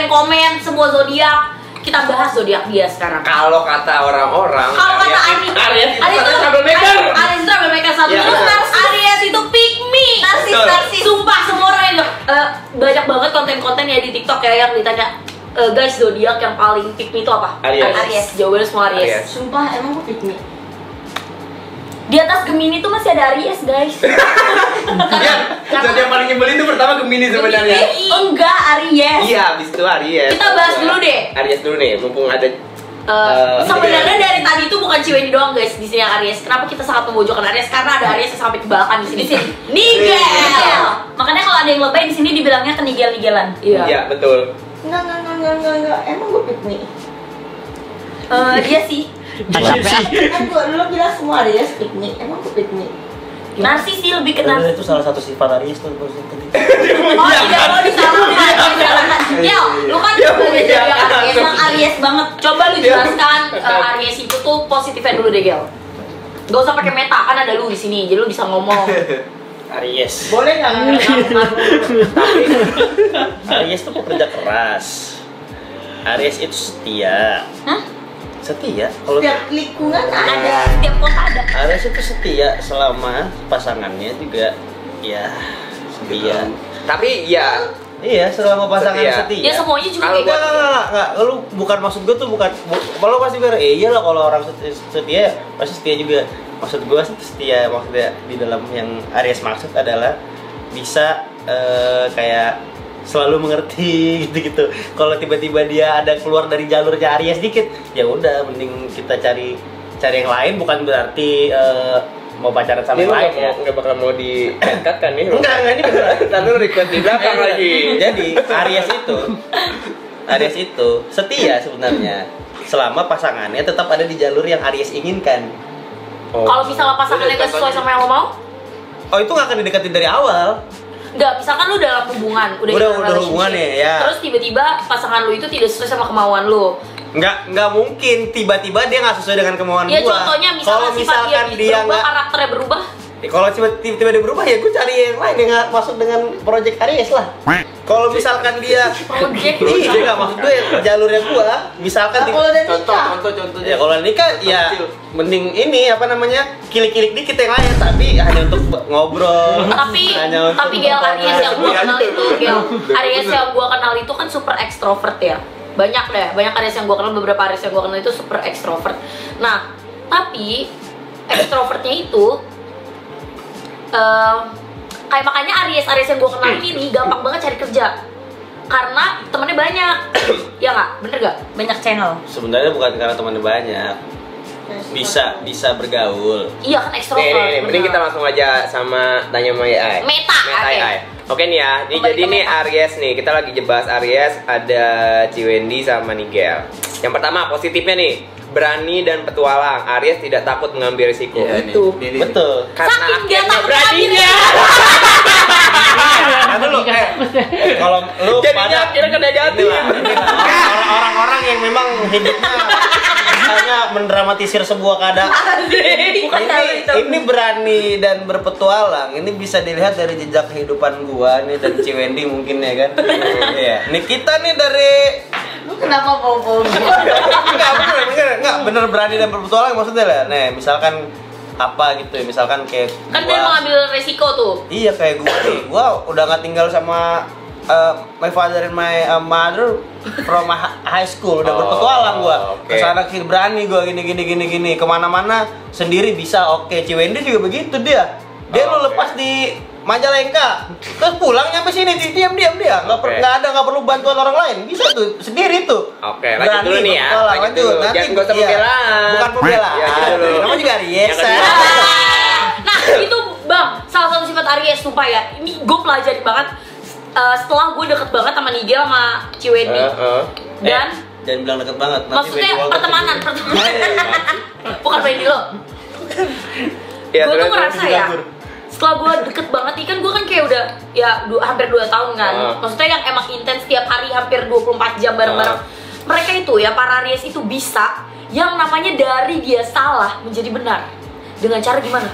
[SPEAKER 1] komen semua zodiak. Kita bahas zodiak dia sekarang.
[SPEAKER 2] Kalau kata orang-orang,
[SPEAKER 1] Kalau kata Aries
[SPEAKER 2] itu troublemaker.
[SPEAKER 1] Aries itu troublemaker satu.
[SPEAKER 2] Iya.
[SPEAKER 1] Terus Aries itu pick me.
[SPEAKER 4] Narsis.
[SPEAKER 1] Sumpah semua orang yang banyak banget konten-konten ya di TikTok ya yang ditanya guys zodiak yang paling pick me itu apa?
[SPEAKER 2] Aries.
[SPEAKER 1] Jawabannya semua Aries.
[SPEAKER 2] Aries.
[SPEAKER 1] Sumpah emang gue pick me.
[SPEAKER 4] Di atas Gemini tuh masih ada Aries, guys.
[SPEAKER 2] Yang paling nyebelin itu pertama Gemini sebenarnya.
[SPEAKER 4] Enggak, Aries.
[SPEAKER 2] Iya, abis itu Aries.
[SPEAKER 1] Kita bahas dulu deh.
[SPEAKER 2] Aries dulu nih, mumpung ada.
[SPEAKER 1] Sebenarnya dari tadi itu bukan Ciweni doang guys di sini yang Aries. Kenapa kita sangat memojokkan Aries? Karena ada Aries yang sampai kebalakan di sini. Nigel.
[SPEAKER 4] Makanya kalau ada yang lebay di sini dibilangnya kenigel-nigelan.
[SPEAKER 1] Iya.
[SPEAKER 2] Iya, betul.
[SPEAKER 4] Enggak. Emang gue pick me.
[SPEAKER 1] Dia sih.
[SPEAKER 4] Kan gua dulu bilang semua Aries piknik. Emang gua piknik.
[SPEAKER 1] Narsis sih lebih ke narsis.
[SPEAKER 3] Itu salah satu sifat Aries tuh tadi.
[SPEAKER 1] Oh tidak mau disalahkan. Ya, lu kan sebagai zodiak Aries yang Aries banget. Coba lu jelaskan Aries itu tuh positifnya dulu deh, Gel. Gak usah pakai meta, kan ada lu di sini, jadi lu bisa ngomong.
[SPEAKER 3] Aries.
[SPEAKER 2] Boleh nggak?
[SPEAKER 3] Tapi Aries tuh pekerja keras. Aries itu setia.
[SPEAKER 1] Hah?
[SPEAKER 3] Setia. Kalau
[SPEAKER 4] Setiap lingkungan
[SPEAKER 1] Ada, setiap kota ada.
[SPEAKER 3] Aries itu setia selama pasangannya juga ya setia.
[SPEAKER 2] Tapi ya
[SPEAKER 3] Iya, selama pasangan
[SPEAKER 2] Setia.
[SPEAKER 3] setia.
[SPEAKER 1] Ya semuanya juga
[SPEAKER 2] Kalau
[SPEAKER 1] kayak
[SPEAKER 3] Enggak. Lu bukan maksud gue tuh bukan kalau pasti bilang iyalah kalau orang setia pasti setia juga. Maksud gue setia maksudnya di dalam yang Aries maksud adalah bisa kayak selalu mengerti gitu. Kalau tiba-tiba dia ada keluar dari jalurnya Aries dikit, ya udah mending kita cari yang lain, bukan berarti mau pacaran sama
[SPEAKER 2] ini
[SPEAKER 3] yang lain ya.
[SPEAKER 2] nggak bakal mau diangkatkan nih.
[SPEAKER 3] Enggak, ini beneran.
[SPEAKER 2] Lalu request di belakang lagi.
[SPEAKER 3] Jadi Aries itu setia sebenarnya selama pasangannya tetap ada di jalur yang Aries inginkan.
[SPEAKER 1] Kalau misalnya pasangannya gak sesuai sama yang lo mau,
[SPEAKER 3] Oh, itu nggak akan dideketin dari awal.
[SPEAKER 1] Enggak, misalkan lu dalam hubungan, udah
[SPEAKER 3] Udah hubungan ya.
[SPEAKER 1] Terus tiba-tiba pasangan lu itu tidak sesuai sama kemauan lu.
[SPEAKER 3] Nggak mungkin tiba-tiba dia nggak sesuai dengan kemauan
[SPEAKER 1] Ya
[SPEAKER 3] gua.
[SPEAKER 1] contohnya
[SPEAKER 3] Kalau
[SPEAKER 1] misalkan sifat dia berubah,
[SPEAKER 3] nggak,
[SPEAKER 1] karakternya berubah.
[SPEAKER 3] kalau tiba-tiba dia berubah ya gue cari yang lain yang nggak masuk dengan project Aries lah. Kalau misalkan dia
[SPEAKER 1] Project.
[SPEAKER 3] iya nggak maksud gue jalurnya gua, misalkan
[SPEAKER 4] Kalau udah
[SPEAKER 2] Contohnya.
[SPEAKER 3] ya kalau nikah ya mending ini apa namanya kilik-kilik dikit yang lain tapi hanya untuk ngobrol.
[SPEAKER 1] Tapi Gel, Aries yang gua kenal itu, Gel, Aries yang gua kenal itu kan super ekstrovert ya. Banyak Aries yang gua kenal, beberapa Aries yang gua kenal itu super ekstrovert. Nah, tapi ekstrovertnya itu kayak makanya Aries yang gue kenal ini gampang banget cari kerja karena temennya banyak. Ya nggak, bener gak? Banyak channel.
[SPEAKER 3] Sebenarnya bukan karena temannya banyak, bisa bergaul.
[SPEAKER 1] Iya kan ekstrovert.
[SPEAKER 2] Nih, mending kita langsung aja sama tanya sama AI.
[SPEAKER 1] Meta, oke.
[SPEAKER 2] AI. Oke nih ya,
[SPEAKER 1] Kembali
[SPEAKER 2] jadi
[SPEAKER 1] ke
[SPEAKER 2] nih
[SPEAKER 1] meta.
[SPEAKER 2] Aries nih, kita lagi bahas Aries, ada Ciwendy sama Nigel. Yang pertama positifnya nih, berani dan petualang. Aries tidak takut mengambil risiko.
[SPEAKER 1] Itu.
[SPEAKER 3] Betul.
[SPEAKER 2] Karena
[SPEAKER 1] Saking dia
[SPEAKER 2] akhirnya
[SPEAKER 1] takut
[SPEAKER 2] beraninya.
[SPEAKER 3] Nah, dulu kalau lu
[SPEAKER 2] Jadinya akhirnya kena jatuh.
[SPEAKER 3] orang-orang yang memang hidupnya misalnya mendramatisir sebuah keadaan. Ini berani dan berpetualang. Ini bisa dilihat dari jejak kehidupan gua nih dan Ciwendy mungkin ya kan. Iya. Nih kita nih dari
[SPEAKER 4] Lu kenapa bobo?
[SPEAKER 3] enggak bener berani dan berpetualang maksudnya lah. Nih, misalkan apa gitu ya, misalkan kayak
[SPEAKER 1] Kan dia mengambil resiko tuh.
[SPEAKER 3] iya kayak gua nih, gua udah nggak tinggal sama my father and my mother from high school, udah berpetualang gua.
[SPEAKER 2] Oke.
[SPEAKER 3] Kesana kiri berani gua gini kemana-mana sendiri bisa. Oke, Ciwendy juga begitu dia lu
[SPEAKER 2] Oke.
[SPEAKER 3] lepas di Majalengka terus pulang nyampe sini diam dia nggak
[SPEAKER 2] Oke.
[SPEAKER 3] nggak perlu bantuan orang lain, bisa tuh sendiri tuh.
[SPEAKER 2] Oke, lanjut dulu nih ya.
[SPEAKER 3] berpetualang.
[SPEAKER 2] Lanjut dulu.
[SPEAKER 3] Nanti
[SPEAKER 2] Jangan gak usah
[SPEAKER 3] iya.
[SPEAKER 2] pembelaan.
[SPEAKER 3] Bukan pembelaan.
[SPEAKER 2] Ya, gitu dulu.
[SPEAKER 3] Namanya juga Aries.
[SPEAKER 2] Yang kedua.
[SPEAKER 1] Nah itu Bang, salah satu sifat Aries sumpah ya. Ini gue pelajari banget setelah gue deket banget sama Nigel sama Ciwendy. Dan
[SPEAKER 3] Jangan bilang deket banget. nanti
[SPEAKER 1] maksudnya
[SPEAKER 3] Wendy Walter
[SPEAKER 1] pertemanan.
[SPEAKER 3] juga.
[SPEAKER 1] Bukan Wendy lo.
[SPEAKER 2] Ya,
[SPEAKER 1] Gue tuh
[SPEAKER 2] terus,
[SPEAKER 1] ngerasa ya, setelah gue deket banget nih kan gue kan kayak udah ya hampir 2 tahun kan. Maksudnya yang emang intens tiap hari hampir 24 jam bareng-bareng. Mereka itu ya para Aries itu bisa yang namanya dari dia salah menjadi benar. Dengan cara gimana?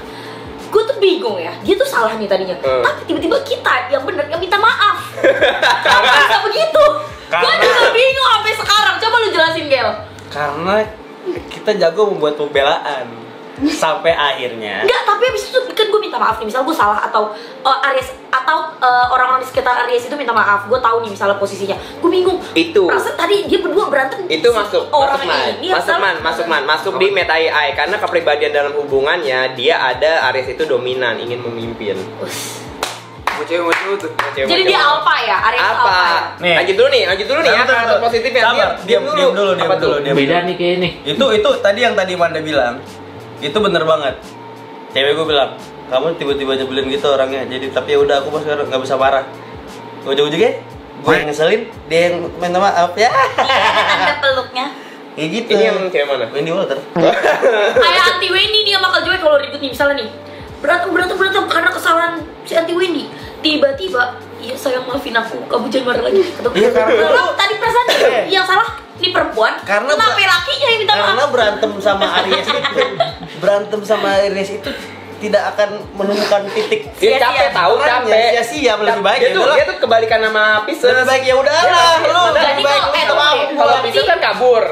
[SPEAKER 1] Gue tuh bingung ya, dia tuh salah nih tadinya. Tapi tiba-tiba kita yang benar yang minta maaf. Kenapa bisa begitu? Gue juga bingung sampai sekarang. Coba lu jelasin Gel.
[SPEAKER 3] Karena kita jago membuat pembelaan sampai akhirnya.
[SPEAKER 1] Enggak, tapi abis itu kan gue minta maaf nih, misal gue salah atau Aries atau orang-orang di sekitar Aries itu minta maaf. Gue tahu nih misalnya posisinya, gue bingung.
[SPEAKER 2] Itu.
[SPEAKER 1] Perasaan tadi dia berdua berantem.
[SPEAKER 2] Itu masuk
[SPEAKER 1] ini
[SPEAKER 2] masuk di meta AI karena kepribadian dalam hubungannya dia ada Aries itu dominan, ingin memimpin.
[SPEAKER 1] Jadi dia alpha ya, Aries alpha ya.
[SPEAKER 3] Nih.
[SPEAKER 2] Lanjut dulu nih ya, karakter positifnya.
[SPEAKER 3] Diam dulu.
[SPEAKER 2] Apa tuh?
[SPEAKER 6] Beda nih kayak ini.
[SPEAKER 3] Itu tadi yang tadi Manda bilang. Itu bener banget. Cewek gue bilang, kamu tiba-tiba nyebelin gitu orangnya. Jadi tapi ya udah aku pas sekarang nggak bisa marah. Ujung-ujungnya gue yang ngeselin, dia yang minta maaf ya.
[SPEAKER 1] Ada peluknya.
[SPEAKER 3] Kayak gitu.
[SPEAKER 2] Ini yang cewek mana?
[SPEAKER 3] Wendy Walter.
[SPEAKER 1] Kayak anti Wendy nih sama Kak Joy kalau ribut nih misalnya nih. Berantem karena kesalahan si anti Wendy. Tiba-tiba, iya sayang maafin aku, kamu jangan marah lagi.
[SPEAKER 3] Iya, karena
[SPEAKER 1] Lah, tadi perasaan yang salah ini perempuan.
[SPEAKER 3] Karena
[SPEAKER 1] kenapa lakinya yang minta
[SPEAKER 3] karena
[SPEAKER 1] maaf?
[SPEAKER 3] berantem sama Aries itu tidak akan menemukan titik.
[SPEAKER 2] Dia capek tahu, capek.
[SPEAKER 3] Sia-sia lebih baik
[SPEAKER 2] Dia tuh kebalikan sama Pisces.
[SPEAKER 3] lebih baik ya udahlah lu
[SPEAKER 1] Jadi
[SPEAKER 3] lebih baik
[SPEAKER 1] kalau-
[SPEAKER 3] lu minta maaf.
[SPEAKER 2] Kalau Pisces kan kabur.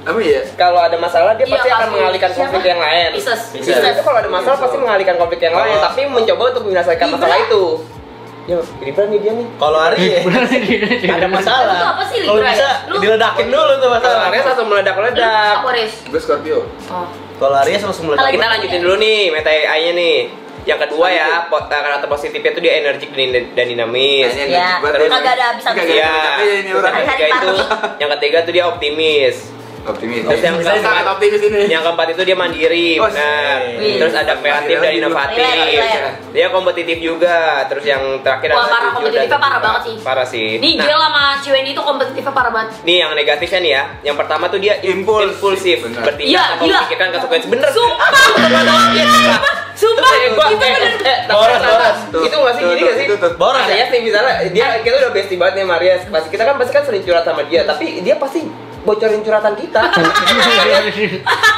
[SPEAKER 6] Apa ya?
[SPEAKER 2] Kalau ada masalah dia
[SPEAKER 1] Iya,
[SPEAKER 2] pasti akan
[SPEAKER 1] kabur.
[SPEAKER 2] mengalihkan konflik
[SPEAKER 1] Siapa?
[SPEAKER 2] yang lain.
[SPEAKER 1] Pisces.
[SPEAKER 2] Pisces itu kalau ada masalah pasti mengalihkan konflik yang lain, tapi mencoba untuk menyelesaikan masalah itu. Ya, Libra nih dia nih.
[SPEAKER 3] Kalau Aries ada masalah.
[SPEAKER 1] Lu apa sih, Libra
[SPEAKER 3] Kalau
[SPEAKER 1] ya?
[SPEAKER 3] bisa
[SPEAKER 1] Lu-
[SPEAKER 3] diledakin dulu tuh
[SPEAKER 2] Kalau
[SPEAKER 3] masalah.
[SPEAKER 2] Aries langsung meledak-ledak.
[SPEAKER 1] Apa Riz?
[SPEAKER 6] Gue Scorpio.
[SPEAKER 1] Oh.
[SPEAKER 3] Kalau Aries langsung
[SPEAKER 1] Kalau
[SPEAKER 3] meledak.
[SPEAKER 2] Kita lanjutin dulu nih meta AI-nya nih. Yang kedua ya, karakter positifnya tuh dia energik dan dinamis.
[SPEAKER 6] Nah, ini
[SPEAKER 1] Ya,
[SPEAKER 6] terus
[SPEAKER 1] kagak ada habis-habisnya.
[SPEAKER 6] Kagak ada
[SPEAKER 2] Iya.
[SPEAKER 6] capeknya ini orang.
[SPEAKER 2] Yang ketiga itu, yang ketiga tuh dia optimis.
[SPEAKER 6] Optimis.
[SPEAKER 2] Terus yang
[SPEAKER 6] Saya sangat
[SPEAKER 2] keempat,
[SPEAKER 6] optimis ini.
[SPEAKER 2] yang keempat itu dia mandiri,
[SPEAKER 6] Oh,
[SPEAKER 2] benar.
[SPEAKER 1] iya.
[SPEAKER 2] Terus ada kreatif dan inovatif.
[SPEAKER 1] Relax.
[SPEAKER 2] Dia kompetitif juga. Terus yang terakhir
[SPEAKER 1] Wah,
[SPEAKER 2] ada
[SPEAKER 1] parah,
[SPEAKER 2] jujur
[SPEAKER 1] kompetitifnya
[SPEAKER 2] dan
[SPEAKER 1] parah banget sih.
[SPEAKER 2] Parah sih.
[SPEAKER 1] Nih
[SPEAKER 2] Nah,
[SPEAKER 1] Gel sama si Wendy itu kompetitifnya parah banget.
[SPEAKER 2] nih yang negatifnya nih ya. Yang pertama tuh dia impulsif,
[SPEAKER 6] Benar.
[SPEAKER 2] bertindak
[SPEAKER 1] Iya,
[SPEAKER 2] tanpa
[SPEAKER 1] gila.
[SPEAKER 2] memikirkan konsekuensi. Bener.
[SPEAKER 1] Sumpah.
[SPEAKER 2] Sumpah,
[SPEAKER 1] Sumpah, itu bener.
[SPEAKER 3] Boros.
[SPEAKER 2] Itu nggak sih gini nggak sih?
[SPEAKER 6] Itu tuh.
[SPEAKER 3] Boros ya?
[SPEAKER 2] Aries nih misalnya dia kita udah bestie banget nih sama Aries. Pasti kita kan pasti kan sering curhat sama dia, tapi dia pasti bocorin curhatan kita.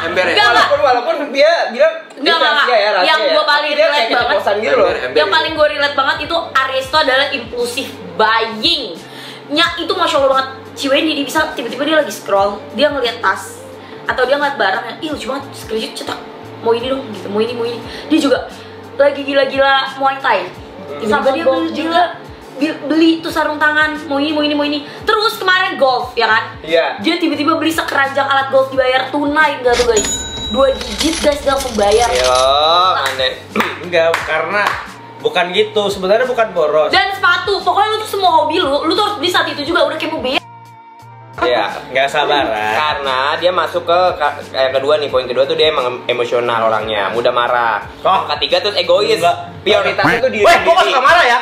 [SPEAKER 6] Ember ya.
[SPEAKER 1] Enggak.
[SPEAKER 2] Walaupun dia bilang
[SPEAKER 1] Enggak,
[SPEAKER 2] ini rahasia ya, rahasia
[SPEAKER 1] yang
[SPEAKER 2] ya.
[SPEAKER 1] gua paling
[SPEAKER 2] Tapi dia
[SPEAKER 1] relate
[SPEAKER 2] kayak
[SPEAKER 1] banget.
[SPEAKER 2] keceplosan gitu loh.
[SPEAKER 6] Ember.
[SPEAKER 1] Yang paling gue relate banget itu Aries itu adalah impulsif buying. Nya itu masya Allah banget. Si Wendy dia bisa tiba-tiba dia lagi scroll, dia ngeliat tas atau dia ngeliat barang yang ih lucu banget, screenshot cetak mau ini dong gitu, mau ini. Dia juga lagi gila-gila Muay Thai. Tiba-tiba dia beli tuh sarung tangan, mau ini. Terus kemarin golf ya kan?
[SPEAKER 2] Iya.
[SPEAKER 1] Dia tiba-tiba beli sekeranjang alat golf dibayar tunai enggak tuh guys? 2 digit guys dia langsung bayar.
[SPEAKER 2] Iya loh, aneh.
[SPEAKER 3] Enggak, karena bukan gitu. Sebenarnya bukan boros.
[SPEAKER 1] Dan sepatu, pokoknya lu tuh semua hobi lu tuh harus beli saat itu juga, udah kayak mau bayar.
[SPEAKER 2] Iya.
[SPEAKER 3] Enggak sabaran.
[SPEAKER 2] Karena dia masuk ke yang kedua nih, poin kedua tuh dia emang emosional orangnya, mudah marah.
[SPEAKER 3] Oh.
[SPEAKER 2] Yang ketiga tuh egois.
[SPEAKER 3] Enggak.
[SPEAKER 2] Prioritasnya tuh diri
[SPEAKER 3] Weh, gua
[SPEAKER 2] sendiri.
[SPEAKER 3] suka marah ya.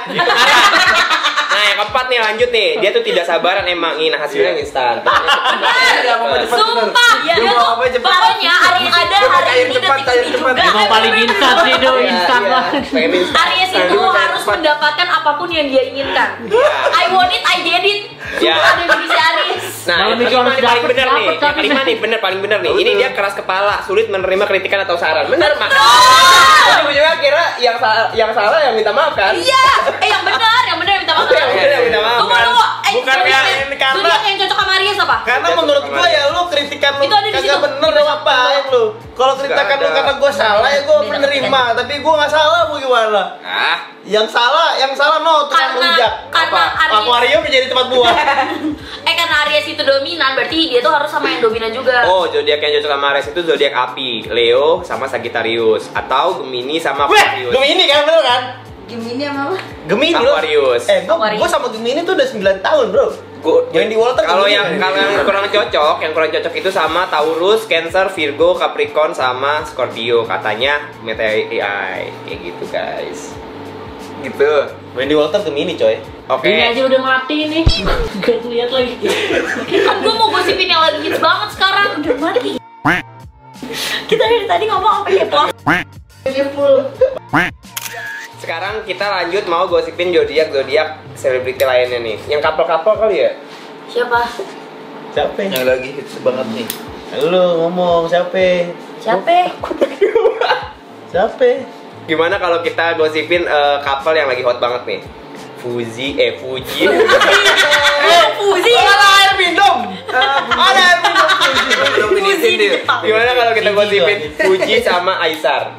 [SPEAKER 2] Nah, yang keempat nih lanjut nih. Dia tuh tidak sabaran emang ingin hasilnya yang instan.
[SPEAKER 6] Iya, mau cepet,
[SPEAKER 1] Sumpah,
[SPEAKER 6] bener. Dia mau apa cepet.
[SPEAKER 1] pokoknya hari ada hari
[SPEAKER 6] cair
[SPEAKER 1] ini
[SPEAKER 6] cepat,
[SPEAKER 1] detik
[SPEAKER 6] cair
[SPEAKER 1] ini
[SPEAKER 6] cepat.
[SPEAKER 1] juga.
[SPEAKER 7] Emang paling instan sih itu,
[SPEAKER 2] Iya,
[SPEAKER 7] instan
[SPEAKER 2] iya.
[SPEAKER 7] banget.
[SPEAKER 2] Pengen instan.
[SPEAKER 1] Aries itu
[SPEAKER 6] Cair
[SPEAKER 1] harus
[SPEAKER 6] cepat.
[SPEAKER 1] mendapatkan apapun yang dia inginkan.
[SPEAKER 2] Iya.
[SPEAKER 1] I want it, I get it.
[SPEAKER 2] Iya.
[SPEAKER 1] Sumpah definisi Aries.
[SPEAKER 2] Nah,
[SPEAKER 7] Kalau
[SPEAKER 2] yang
[SPEAKER 7] Miki
[SPEAKER 2] kelima
[SPEAKER 7] harus
[SPEAKER 2] nih paling
[SPEAKER 7] dapet,
[SPEAKER 2] bener nih.
[SPEAKER 7] dapet,
[SPEAKER 2] Yang
[SPEAKER 7] tapi
[SPEAKER 2] kelima nih paling bener nih. Ini dia keras kepala, sulit menerima kritikan atau saran. Bener, Mak. Ujung-ujungnya kira yang salah yang minta maaf kan?
[SPEAKER 1] Iya, yang benar yang minta maaf.
[SPEAKER 2] Yang bener yang minta maaf
[SPEAKER 1] Tunggu
[SPEAKER 2] kan?
[SPEAKER 1] tunggu.
[SPEAKER 3] Bukan
[SPEAKER 1] zodiak
[SPEAKER 3] yang ini karena-
[SPEAKER 1] zodiak yang cocok sama Aries apa?
[SPEAKER 3] Karena menurut gua ya lu kritikan lu
[SPEAKER 1] Itu ada di
[SPEAKER 3] kagak
[SPEAKER 1] situ.
[SPEAKER 3] bener gak ngapain lu. Kalau kritikan lu
[SPEAKER 6] ada.
[SPEAKER 3] karena gua salah ya gua menerima, tapi gua nggak salah mau gimana?
[SPEAKER 6] Ah,
[SPEAKER 3] Yang salah no tukang rujak.
[SPEAKER 1] Karena Aries
[SPEAKER 3] Akuarium menjadi tempat buah.
[SPEAKER 1] karena Aries itu dominan, berarti dia tuh harus sama yang dominan juga.
[SPEAKER 2] Oh, zodiak yang cocok sama Aries itu zodiak api, Leo sama Sagittarius atau Gemini sama
[SPEAKER 3] Weh,
[SPEAKER 2] Aquarius.
[SPEAKER 3] Gemini kan bener kan?
[SPEAKER 4] Gemini sama apa?
[SPEAKER 3] Gemini lo.
[SPEAKER 2] Aquarius.
[SPEAKER 3] Gua sama Gemini tuh udah 9 tahun, Bro. Wendy Walter
[SPEAKER 2] Kalau
[SPEAKER 3] Gemini.
[SPEAKER 2] yang kurang cocok itu sama Taurus, Cancer, Virgo, Capricorn sama Scorpio katanya meta AI kayak gitu guys.
[SPEAKER 6] gitu.
[SPEAKER 3] Wendy Walter Gemini, coy.
[SPEAKER 2] Oke.
[SPEAKER 7] Ini aja udah mati nih. Gak lihat lagi.
[SPEAKER 1] Kan gue mau gosipin yang lagi hits banget sekarang. Udah mati. Kita dari tadi ngomong apa ya, Pos?
[SPEAKER 2] Sekarang kita lanjut mau gosipin zodiak selebriti lainnya nih. Yang couple kali ya?
[SPEAKER 1] Siapa?
[SPEAKER 3] Siapa?
[SPEAKER 6] Yang lagi hits banget nih.
[SPEAKER 3] Lu ngomong siapa?
[SPEAKER 1] Siapa?
[SPEAKER 3] Siapa?
[SPEAKER 2] Gimana kalau kita gosipin couple yang lagi hot banget nih? Fuji.
[SPEAKER 1] Fuzi.
[SPEAKER 3] Ada air minum. Ada air minum.
[SPEAKER 1] Fuzi di Jepang.
[SPEAKER 2] Gimana kalau kita gosipin Fuji sama Aisar?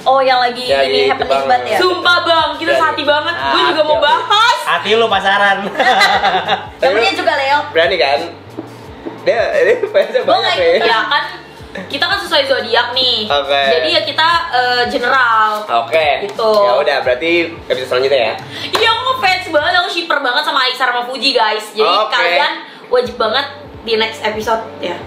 [SPEAKER 1] Oh, yang lagi
[SPEAKER 2] Ya,
[SPEAKER 1] ini
[SPEAKER 2] itu
[SPEAKER 1] happening
[SPEAKER 2] banget.
[SPEAKER 1] banget ya? Sumpah bang, kita sehati banget. Gue juga mau bahas.
[SPEAKER 3] Hati lu pasaran.
[SPEAKER 1] Tapi dia juga Leo.
[SPEAKER 2] Berani kan? Dia fansnya
[SPEAKER 1] Gue
[SPEAKER 2] banyak
[SPEAKER 1] nggak
[SPEAKER 2] ya.
[SPEAKER 1] ya kan. Kita kan sesuai zodiak nih.
[SPEAKER 2] Oke.
[SPEAKER 1] Jadi ya kita general.
[SPEAKER 2] Oke.
[SPEAKER 1] Gitu.
[SPEAKER 2] Ya udah, berarti episode selanjutnya ya.
[SPEAKER 1] Iya, aku fans banget, aku shipper banget sama Aisar sama Fuji guys. Jadi
[SPEAKER 2] Oke.
[SPEAKER 1] kalian wajib banget di next episode ya.